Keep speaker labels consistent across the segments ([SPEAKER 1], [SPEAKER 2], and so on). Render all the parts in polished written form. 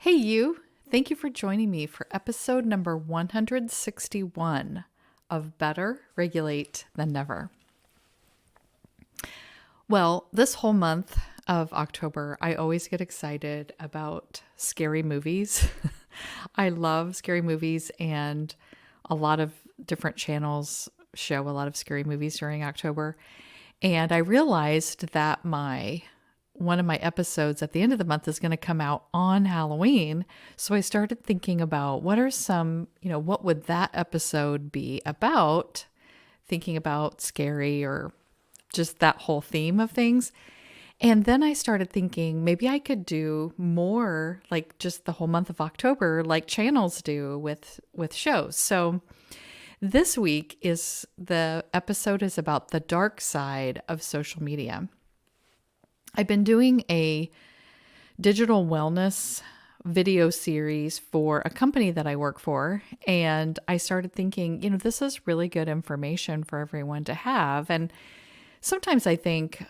[SPEAKER 1] Hey, you. Thank you for joining me for episode number 161 of Better Regulate Than Never. Well, this whole month of October, I always get excited about scary movies. I love scary movies, and a lot of different channels show a lot of scary movies during October. And I realized that one of my episodes at the end of the month is going to come out on Halloween. So I started thinking about what would that episode be about? Thinking about scary or just that whole theme of things. And then I started thinking maybe I could do more like just the whole month of October, like channels do with shows. So this week the episode is about the dark side of social media. I've been doing a digital wellness video series for a company that I work for. And I started thinking, this is really good information for everyone to have. And sometimes I think,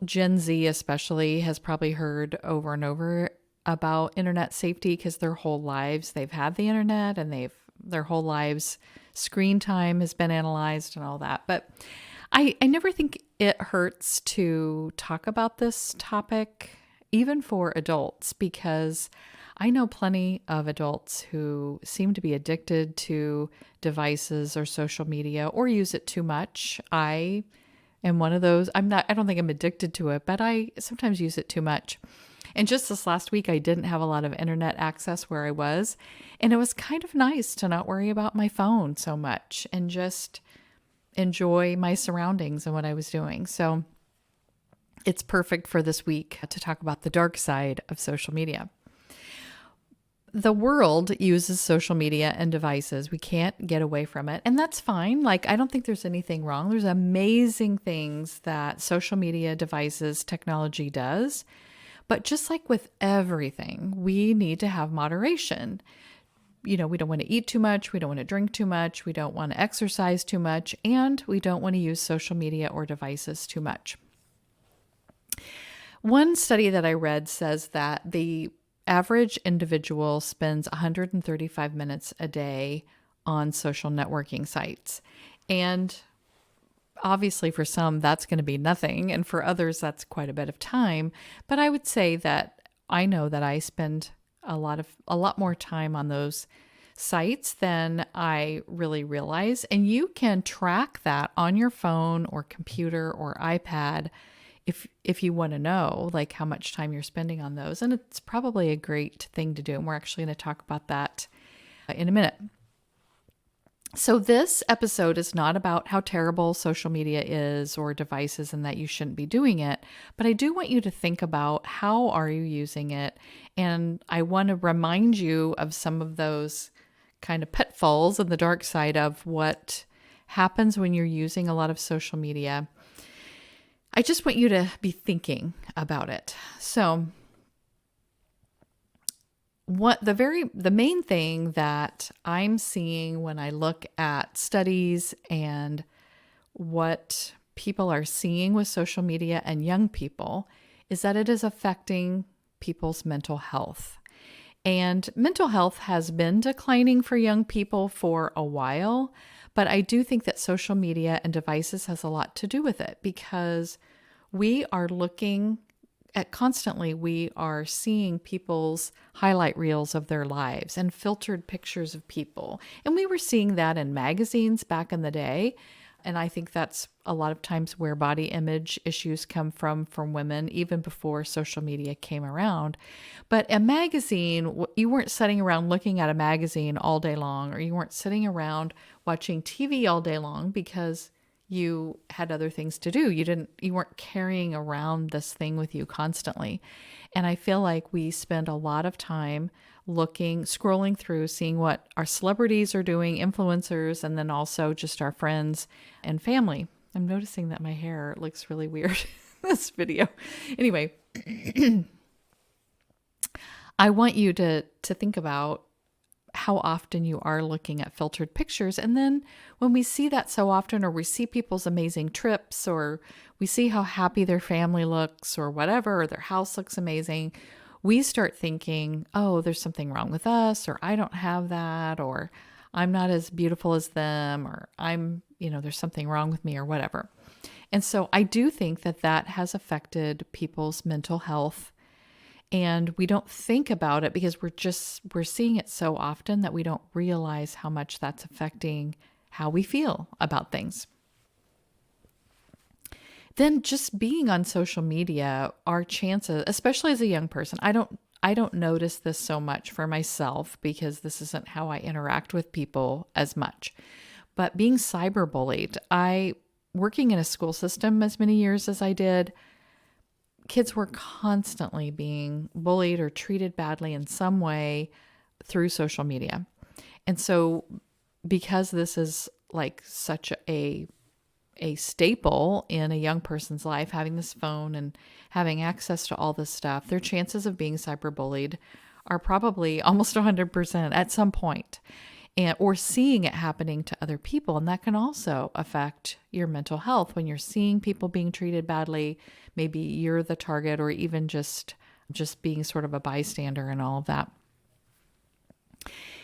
[SPEAKER 1] Gen Z especially has probably heard over and over about internet safety because their whole lives they've had the internet and their whole lives screen time has been analyzed and all that. But I never think it hurts to talk about this topic, even for adults, because I know plenty of adults who seem to be addicted to devices or social media or use it too much. I am one of those. I don't think I'm addicted to it, but I sometimes use it too much. And just this last week, I didn't have a lot of internet access where I was, and it was kind of nice to not worry about my phone so much and just enjoy my surroundings and what I was doing. So it's perfect for this week to talk about the dark side of social media. The world uses social media and devices. We can't get away from it. And that's fine. I don't think there's anything wrong. There's amazing things that social media devices, technology does. But just like with everything, we need to have moderation. We don't want to eat too much. We don't want to drink too much. We don't want to exercise too much. And we don't want to use social media or devices too much. One study that I read says that the average individual spends 135 minutes a day on social networking sites. And obviously for some, that's going to be nothing. And for others, that's quite a bit of time. But I would say that I know that I spend a lot more time on those sites than I really realize. And you can track that on your phone or computer or iPad if you want to know how much time you're spending on those. And it's probably a great thing to do. And we're actually going to talk about that in a minute. So this episode is not about how terrible social media is or devices and that you shouldn't be doing it, but I do want you to think about how are you using it, and I want to remind you of some of those kind of pitfalls and the dark side of what happens when you're using a lot of social media. I just want you to be thinking about it. So the main thing that I'm seeing when I look at studies and what people are seeing with social media and young people is that it is affecting people's mental health. And mental health has been declining for young people for a while, but I do think that social media and devices has a lot to do with it because we are constantly we are seeing people's highlight reels of their lives and filtered pictures of people. And we were seeing that in magazines back in the day. And I think that's a lot of times where body image issues come from women, even before social media came around. But a magazine, you weren't sitting around looking at a magazine all day long, or you weren't sitting around watching TV all day long because you had other things to do. You weren't carrying around this thing with you constantly. And I feel like we spend a lot of time scrolling through, seeing what our celebrities are doing, influencers, and then also just our friends and family. I'm noticing that my hair looks really weird in this video. Anyway, I want you to think about how often you are looking at filtered pictures. And then when we see that so often, or we see people's amazing trips, or we see how happy their family looks or whatever, or their house looks amazing, we start thinking, oh, there's something wrong with us, or I don't have that, or I'm not as beautiful as them, or there's something wrong with me, or whatever. And so I do think that that has affected people's mental health. And we don't think about it because we're seeing it so often that we don't realize how much that's affecting how we feel about things. Then just being on social media, our chances, especially as a young person, I don't notice this so much for myself because this isn't how I interact with people as much. But being cyberbullied, working in a school system as many years as I did, kids were constantly being bullied or treated badly in some way through social media. And so because this is like such a staple in a young person's life, having this phone and having access to all this stuff, their chances of being cyberbullied are probably almost 100% at some point, or seeing it happening to other people. And that can also affect your mental health when you're seeing people being treated badly. Maybe you're the target, or even just being sort of a bystander and all of that.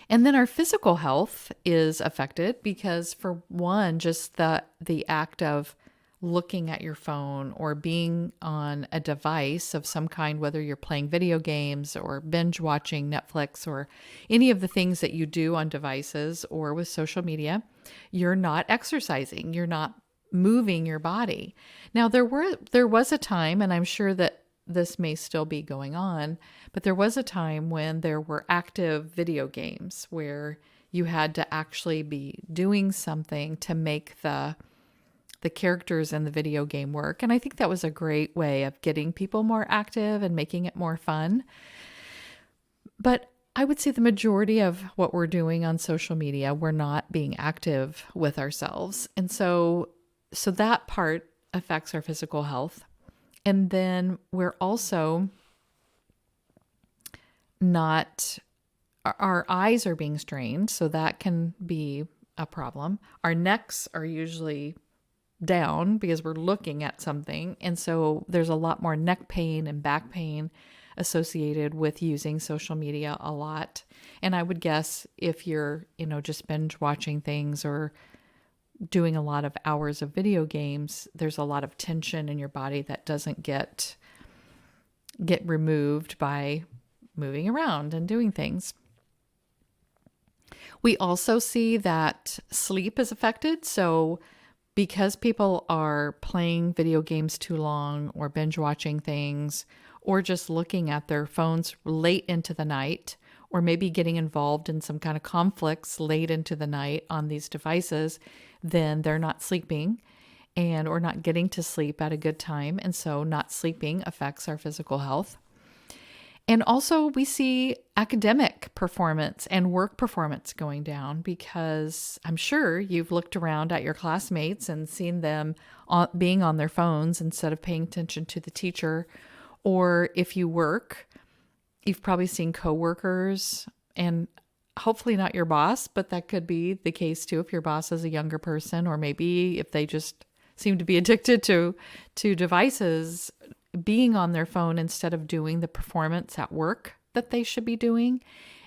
[SPEAKER 1] And then our physical health is affected because, for one, just the act of looking at your phone or being on a device of some kind, whether you're playing video games or binge watching Netflix or any of the things that you do on devices or with social media, you're not exercising, you're not moving your body. Now, there was a time, and I'm sure that this may still be going on, but there was a time when there were active video games where you had to actually be doing something to make the characters in the video game work. And I think that was a great way of getting people more active and making it more fun. But I would say the majority of what we're doing on social media, we're not being active with ourselves. And so that part affects our physical health. And then we're also our eyes are being strained, so that can be a problem. Our necks are usually down because we're looking at something. And so there's a lot more neck pain and back pain associated with using social media a lot. And I would guess if you're, just binge watching things or doing a lot of hours of video games, there's a lot of tension in your body that doesn't get removed by moving around and doing things. We also see that sleep is affected. So because people are playing video games too long or binge watching things or just looking at their phones late into the night, or maybe getting involved in some kind of conflicts late into the night on these devices, then they're not sleeping or not getting to sleep at a good time. And so not sleeping affects our physical health. And also we see academic performance and work performance going down because I'm sure you've looked around at your classmates and seen them being on their phones instead of paying attention to the teacher. Or if you work, you've probably seen coworkers, and hopefully not your boss, but that could be the case too if your boss is a younger person, or maybe if they just seem to be addicted to devices, being on their phone instead of doing the performance at work that they should be doing.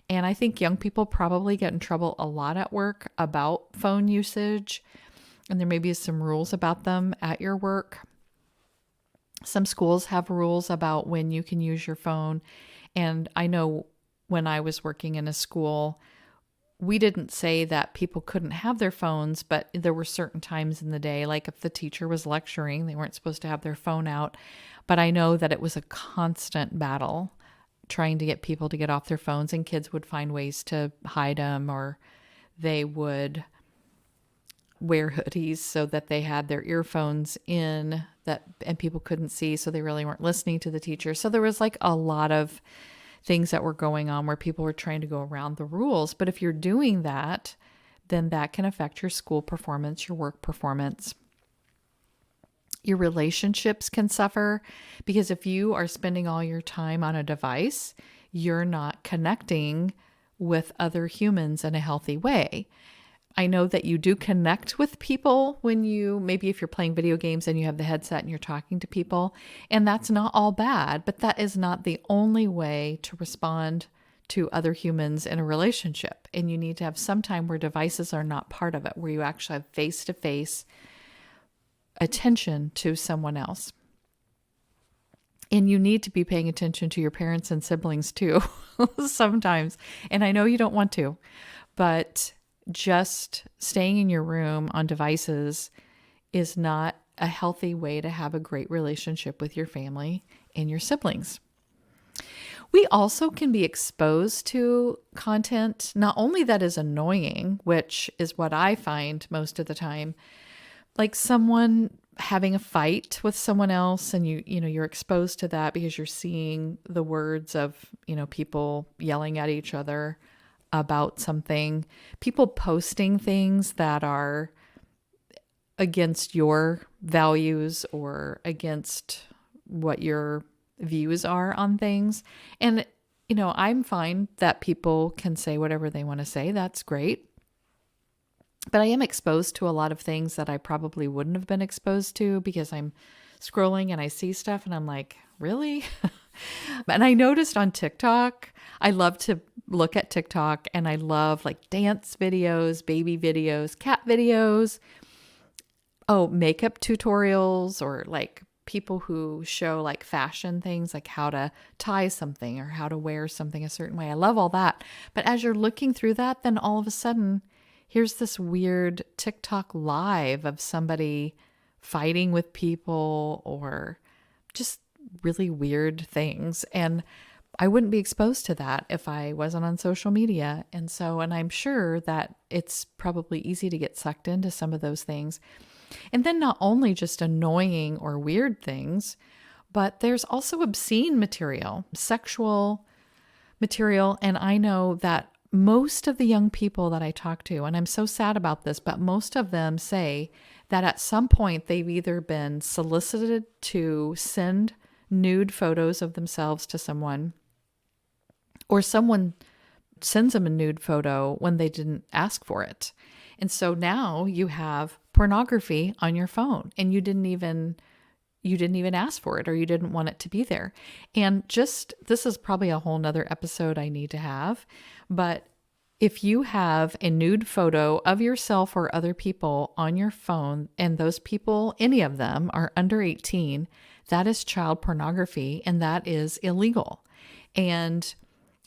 [SPEAKER 1] And I think young people probably get in trouble a lot at work about phone usage, and there may be some rules about them at your work. Some schools have rules about when you can use your phone. And I know when I was working in a school, we didn't say that people couldn't have their phones, but there were certain times in the day, like if the teacher was lecturing, they weren't supposed to have their phone out. But I know that it was a constant battle trying to get people to get off their phones, and kids would find ways to hide them, or they would wear hoodies so that they had their earphones in and people couldn't see, so they really weren't listening to the teacher. So there was like a lot of things that were going on where people were trying to go around the rules. But if you're doing that, then that can affect your school performance, your work performance. Your relationships can suffer because if you are spending all your time on a device, you're not connecting with other humans in a healthy way. I know that you do connect with people when maybe if you're playing video games and you have the headset and you're talking to people, and that's not all bad, but that is not the only way to respond to other humans in a relationship. And you need to have some time where devices are not part of it, where you actually have face-to-face attention to someone else. And you need to be paying attention to your parents and siblings too, sometimes. And I know you don't want to, but just staying in your room on devices is not a healthy way to have a great relationship with your family and your siblings. We also can be exposed to content, not only that is annoying, which is what I find most of the time, like someone having a fight with someone else, and you're exposed to that because you're seeing the words of, people yelling at each other about something, people posting things that are against your values or against what your views are on things. And, I'm fine that people can say whatever they want to say. That's great. But I am exposed to a lot of things that I probably wouldn't have been exposed to because I'm scrolling and I see stuff and I'm like, really? And I noticed on TikTok, I love to look at TikTok and I love like dance videos, baby videos, cat videos, makeup tutorials, or like people who show like fashion things, like how to tie something or how to wear something a certain way. I love all that. But as you're looking through that, then all of a sudden, here's this weird TikTok live of somebody fighting with people or just really weird things. And I wouldn't be exposed to that if I wasn't on social media. And I'm sure that it's probably easy to get sucked into some of those things. And then not only just annoying or weird things, but there's also obscene material, sexual material. And I know that most of the young people that I talk to, and I'm so sad about this, but most of them say that at some point they've either been solicited to send nude photos of themselves to someone, or someone sends them a nude photo when they didn't ask for it. And so now you have pornography on your phone and you didn't even ask for it, or you didn't want it to be there. And this is probably a whole nother episode I need to have. But if you have a nude photo of yourself or other people on your phone, and those people, any of them, are under 18, that is child pornography and that is illegal. And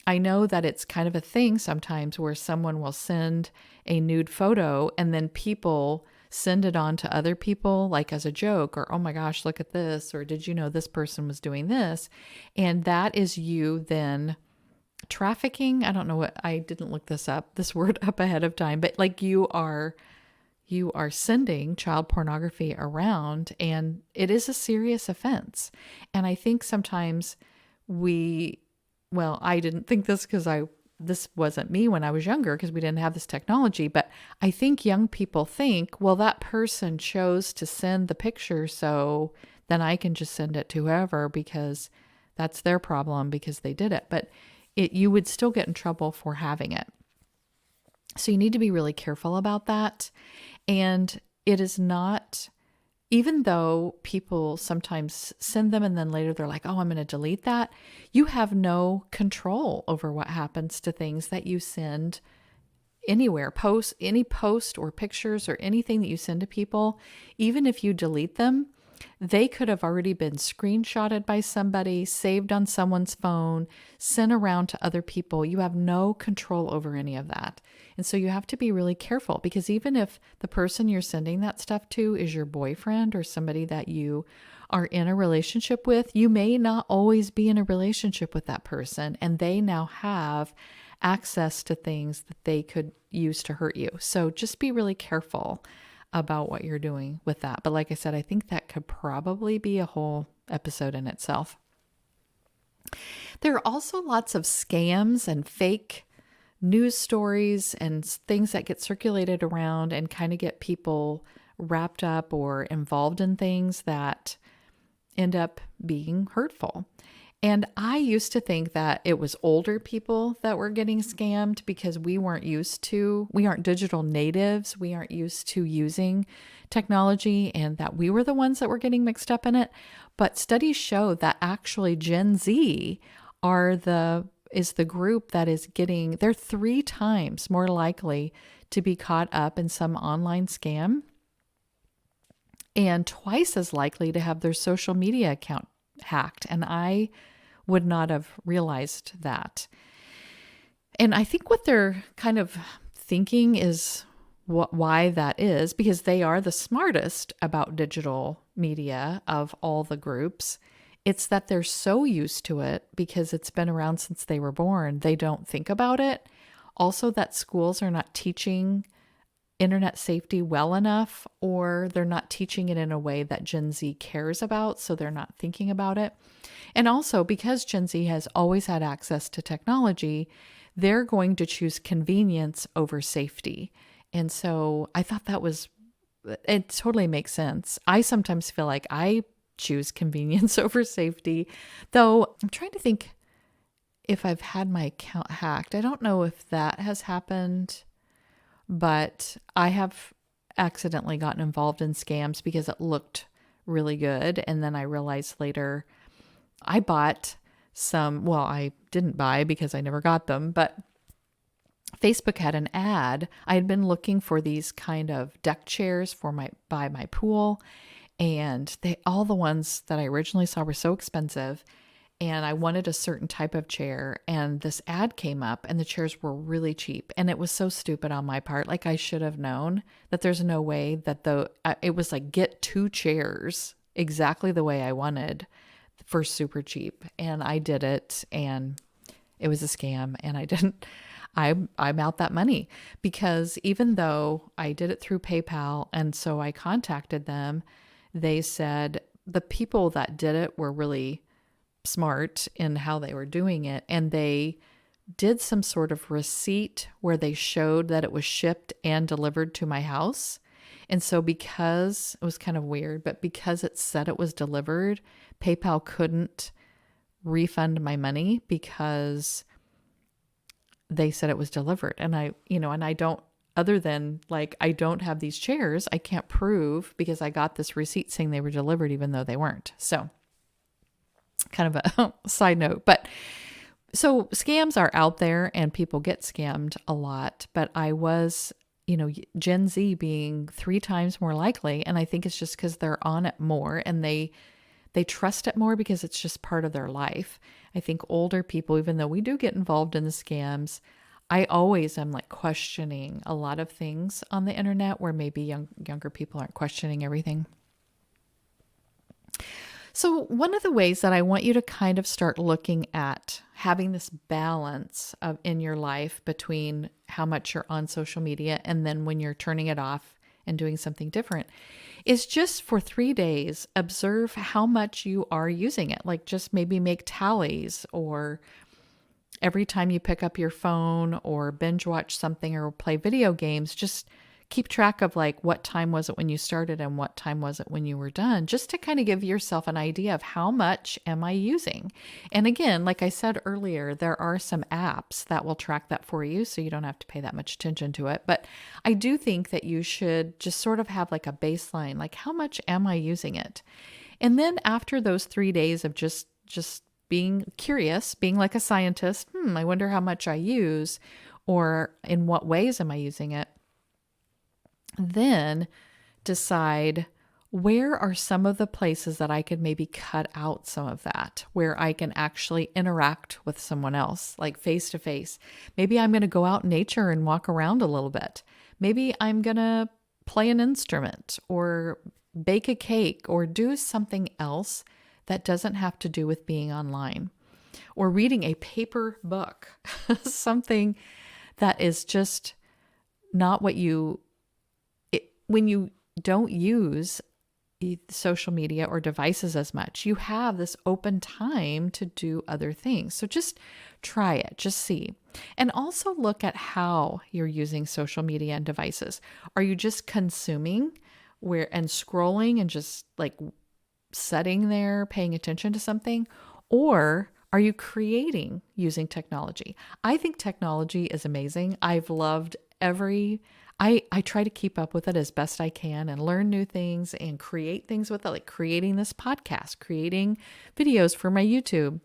[SPEAKER 1] I know that it's kind of a thing sometimes where someone will send a nude photo and then people send it on to other people, like as a joke, or, oh my gosh, look at this, or did you know this person was doing this? And that is you then trafficking. I don't know I didn't look this word up ahead of time, but like you are sending child pornography around, and it is a serious offense. And I think sometimes I didn't think this because this wasn't me when I was younger because we didn't have this technology, but I think young people think, well, that person chose to send the picture, so then I can just send it to whoever because that's their problem because they did it. But you would still get in trouble for having it. So you need to be really careful about that. And it is not, even though people sometimes send them and then later they're like, oh, I'm going to delete that. You have no control over what happens to things that you send anywhere. Any post or pictures or anything that you send to people, even if you delete them, they could have already been screenshotted by somebody, saved on someone's phone, sent around to other people. You have no control over any of that. And so you have to be really careful, because even if the person you're sending that stuff to is your boyfriend or somebody that you are in a relationship with, you may not always be in a relationship with that person, and they now have access to things that they could use to hurt you. So just be really careful about what you're doing with that. But like I said, I think that could probably be a whole episode in itself. There are also lots of scams and fake news stories and things that get circulated around and kind of get people wrapped up or involved in things that end up being hurtful. And I used to think that it was older people that were getting scammed because we aren't digital natives. We aren't used to using technology, and that we were the ones that were getting mixed up in it. But studies show that actually Gen Z is the group that they're 3 times more likely to be caught up in some online scam and twice as likely to have their social media account hacked. And I would not have realized that. And I think what they're kind of thinking is why that is, because they are the smartest about digital media of all the groups. It's that they're so used to it because it's been around since they were born. They don't think about it. Also, that schools are not teaching internet safety well enough, or they're not teaching it in a way that Gen Z cares about, so they're not thinking about it. And also, because Gen Z has always had access to technology, they're going to choose convenience over safety. And so I thought it totally makes sense. I sometimes feel like I choose convenience over safety, though I'm trying to think if I've had my account hacked. I don't know if that has happened, but I have accidentally gotten involved in scams because it looked really good. And then I realized later I bought I didn't buy because I never got them, but Facebook had an ad. I had been looking for these kind of deck chairs by my pool, and all the ones that I originally saw were so expensive, and I wanted a certain type of chair, and this ad came up and the chairs were really cheap. And it was so stupid on my part. Like, I should have known that there's no way that it was like, get 2 chairs exactly the way I wanted for super cheap. And I did it, and it was a scam, and I'm out that money, because even though I did it through PayPal, and so I contacted them, they said the people that did it were really smart in how they were doing it, and they did some sort of receipt where they showed that it was shipped and delivered to my house. And so, because it was kind of weird, but because it said it was delivered, PayPal couldn't refund my money because they said it was delivered. And I don't, other than like, I don't have these chairs, I can't prove, because I got this receipt saying they were delivered even though they weren't. So, kind of a side note. But so scams are out there and people get scammed a lot, but Gen Z being 3 times more likely. And I think it's just because they're on it more, and they trust it more because it's just part of their life. I think older people, even though we do get involved in the scams, I always am like questioning a lot of things on the internet where maybe younger people aren't questioning everything. So one of the ways that I want you to kind of start looking at having this balance in your life between how much you're on social media and then when you're turning it off and doing something different is just for 3 days, observe how much you are using it. Like, just maybe make tallies, or every time you pick up your phone or binge watch something or play video games, just keep track of like, what time was it when you started and what time was it when you were done, just to kind of give yourself an idea of how much am I using. And again, like I said earlier, there are some apps that will track that for you, so you don't have to pay that much attention to it. But I do think that you should just sort of have like a baseline, like, how much am I using it? And then after those 3 days of just being curious, being like a scientist, I wonder how much I use, or in what ways am I using it? Then decide, where are some of the places that I could maybe cut out some of that, where I can actually interact with someone else, like face to face. Maybe I'm going to go out in nature and walk around a little bit. Maybe I'm going to play an instrument or bake a cake or do something else that doesn't have to do with being online, or reading a paper book, something that is just not what when you don't use social media or devices as much, you have this open time to do other things. So just try it, just see. And also look at how you're using social media and devices. Are you just consuming and scrolling and just like sitting there paying attention to something? Or Are you creating using technology? I think technology is amazing. I've loved I try to keep up with it as best I can and learn new things and create things with it, like creating this podcast, creating videos for my YouTube,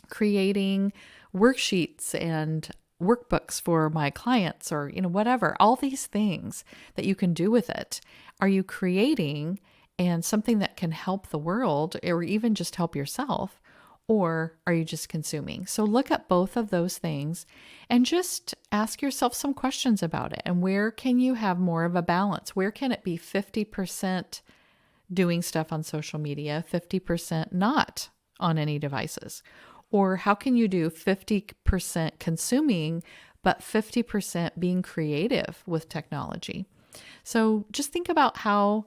[SPEAKER 1] creating worksheets and workbooks for my clients, or whatever, all these things that you can do with it. Are you creating and something that can help the world or even just help yourself? Or are you just consuming? So look at both of those things and just ask yourself some questions about it. And where can you have more of a balance? Where can it be 50% doing stuff on social media, 50% not on any devices? Or how can you do 50% consuming, but 50% being creative with technology? So just think about how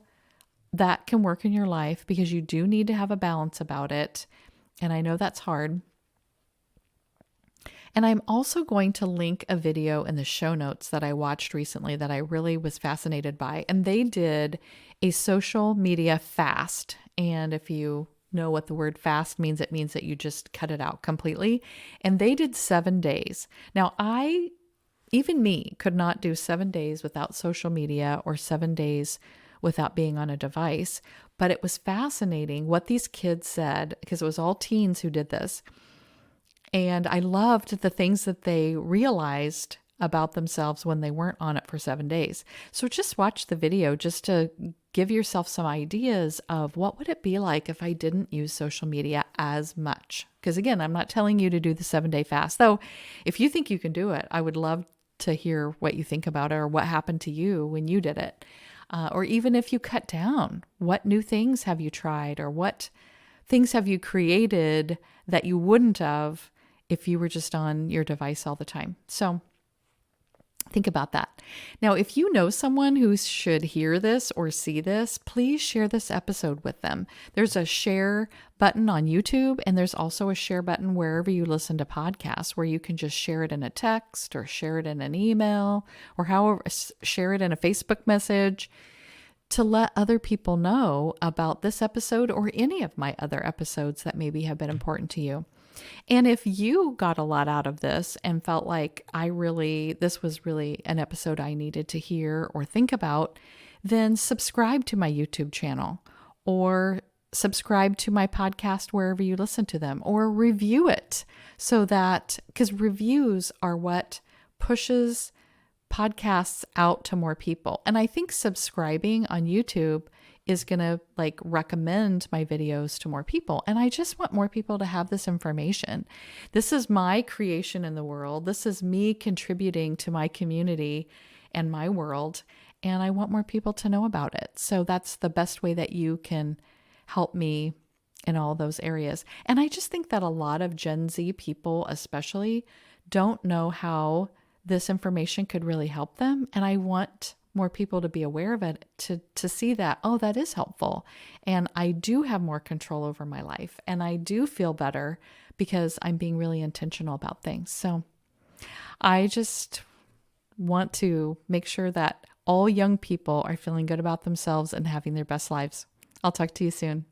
[SPEAKER 1] that can work in your life, because you do need to have a balance about it. And I know that's hard. And I'm also going to link a video in the show notes that I watched recently that I really was fascinated by. And they did a social media fast. And if you know what the word fast means, it means that you just cut it out completely. And they did 7 days. Now, even me, could not do 7 days without social media or 7 days without being on a device. But it was fascinating what these kids said, because it was all teens who did this. And I loved the things that they realized about themselves when they weren't on it for 7 days. So just watch the video just to give yourself some ideas of what would it be like if I didn't use social media as much. Because again, I'm not telling you to do the 7-day fast, though if you think you can do it, I would love to hear what you think about it or what happened to you when you did it. Or even if you cut down, what new things have you tried, or what things have you created that you wouldn't have if you were just on your device all the time? So think about that. Now, if you know someone who should hear this or see this, please share this episode with them. There's a share button on YouTube, and there's also a share button wherever you listen to podcasts, where you can just share it in a text or share it in an email, or however, share it in a Facebook message, to let other people know about this episode or any of my other episodes that maybe have been important to you. And if you got a lot out of this and felt like this was really an episode I needed to hear or think about, then subscribe to my YouTube channel, or subscribe to my podcast wherever you listen to them, or review it, so that, because reviews are what pushes podcasts out to more people. And I think subscribing on YouTube is going to recommend my videos to more people. And I just want more people to have this information. This is my creation in the world. This is me contributing to my community and my world. And I want more people to know about it. So that's the best way that you can help me in all those areas. And I just think that a lot of Gen Z people, especially, don't know how this information could really help them. And I want more people to be aware of it, to see that, oh, that is helpful. And I do have more control over my life, and I do feel better because I'm being really intentional about things. So I just want to make sure that all young people are feeling good about themselves and having their best lives. I'll talk to you soon.